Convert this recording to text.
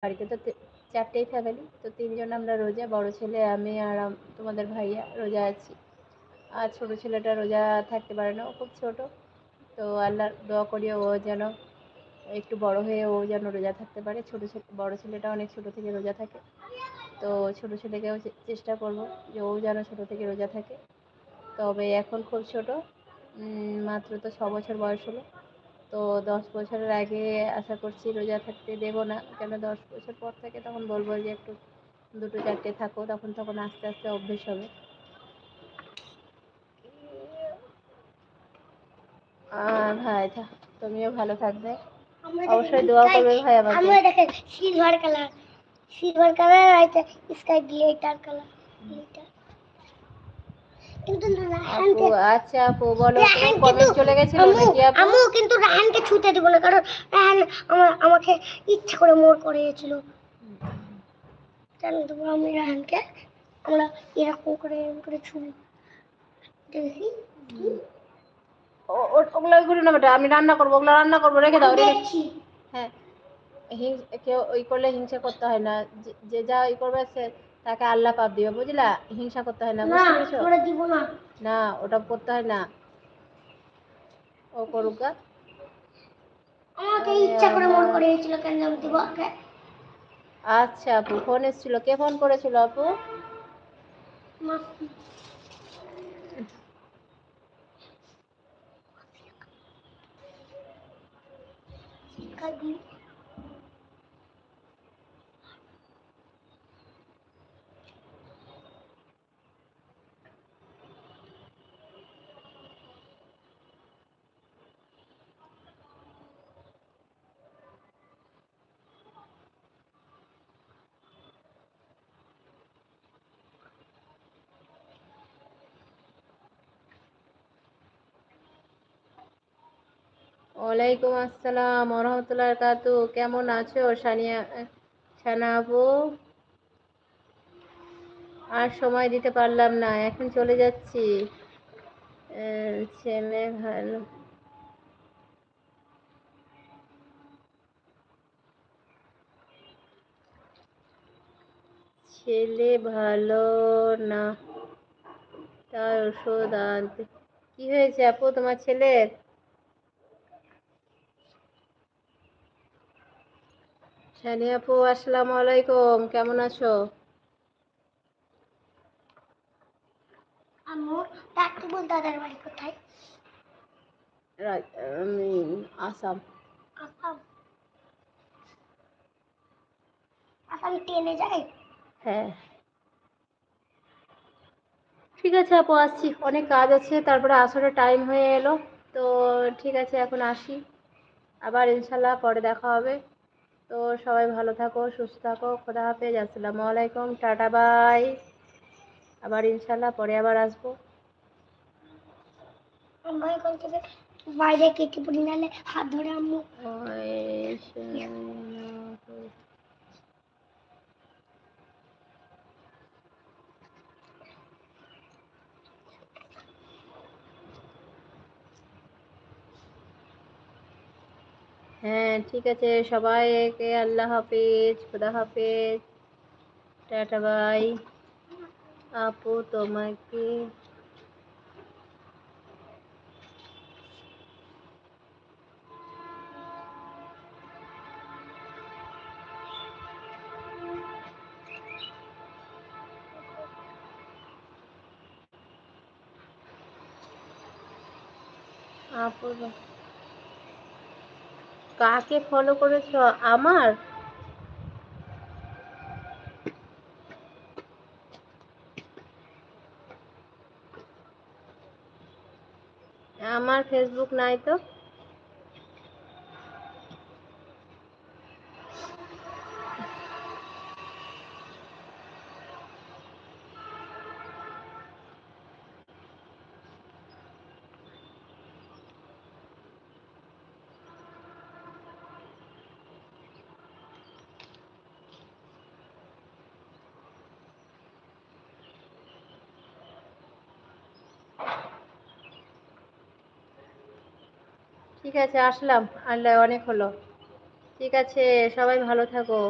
বাড়িতে তো চারটেই ফ্যামিলি, তো তিনজন আমরা রোজা, বড় ছেলে, আমি আর তোমাদের ভাইয়া রোজা আছি। আর ছোট ছেলেটা রোজা থাকতে পারে না, ও খুব ছোট, তো আল্লাহর দোয়া করি ও যেন একটু বড় হয়ে ও যেন রোজা থাকতে পারে। বড় ছেলেটা অনেক ছোট থেকে রোজা থাকে, তো ছোট ছেলেকেও চেষ্টা করব যে ও যেন ছোট থেকে রোজা থাকে। তবে এখন খুব ছোট, মাত্র তো 6 বছর বয়স হলো, তো 10 বছরের আগে আশা করছি রোজা থাকতে দেব না, কেন 10 বছর পর থেকে তখন বলবো যে একটু দুটো চারটে থাকো, তখন আস্তে আস্তে অভ্যেস হবে। ভাই তুমিও ভালো থাকবে, অবশ্যই দোয়া করবে ভাই আমাকে। আমরা দেখেন সিলভার কালার আছে, স্কাই গ্লিটার কালার কিন্তু আপু, আচ্ছা আপু বলো তো, কমেন্ট চলে গেছিল নাকি আপু? আম্মু কিন্তু রাহানকে ছুতে দেব না, কারণ রাহান আমাকে ইচ্ছা করে মোর করেছিল, জানো তো। আমি রাহানকে আমরা এরকম করে ছুঁই, দেখি ওগুলো ওইগুলো না বেটা, আমি রান্না করবো, ওগুলো রান্না করবো, রেখে দাও। দেখছি। হ্যাঁ, কেউ ওই করলে হিংসা করতে হয় না, যে যা ওই করবে সে তাকে আল্লাহ পাপ দিবে, বুঝলা? হিংসা করতে হয় না, বুঝতে পেরেছো? আমরা দিব না, না, ওটা করতে হয় না, ও করুক। আমাকে ইচ্ছা করে মোর করেছিল, কেন আমি দিব ওকে? আচ্ছা আপু, ফোন এসেছিল, কে ফোন করেছিল আপু? ওয়ালাইকুম আসসালাম ওয়া রাহমাতুল্লাহি ওয়া বারাকাতুহু। কেমন আছো সানা আপু? আর সময় দিতে পারলাম না, এখন চলে যাচ্ছি। ছেলে ভালো, ছেলে ভালো না, তার ওষুধ আনতে। কি হয়েছে আপু তোমার ছেলের? সানি আপু, আসসালামু আলাইকুম, কেমন আছো? আম্মু রাকিবুল দাদার বাড়ি কোথায়? আসাম। আসাম ট্রেনে যায়? হ্যাঁ, ঠিক আছে আপু, আসছি, অনেক কাজ আছে, তারপরে আসলে টাইম হয়ে এলো, তো ঠিক আছে এখন আসি, আবার ইনশাল্লাহ পরে দেখা হবে। তো সবাই ভালো থাকো, সুস্থ থাকো, খোদা হাফেজ, আসসালামু আলাইকুম, টাটা বাই, আবার ইনশাল্লাহ পরে আবার আসবো। বাইরে কেটে পড়ি, নালে হাত ধরে আম্মু। হ্যাঁ ঠিক আছে, সবাইকে আল্লাহ হাফেজ, খোদা হাফেজ, টাটা বাই। আপু তোমাকে আপু কাকে ফলো করেছো? আমার ফেসবুক নাই তো। ঠিক আছে, আসলাম, আল্লাহ অনেক হলো। ঠিক আছে, সবাই ভালো থাকো।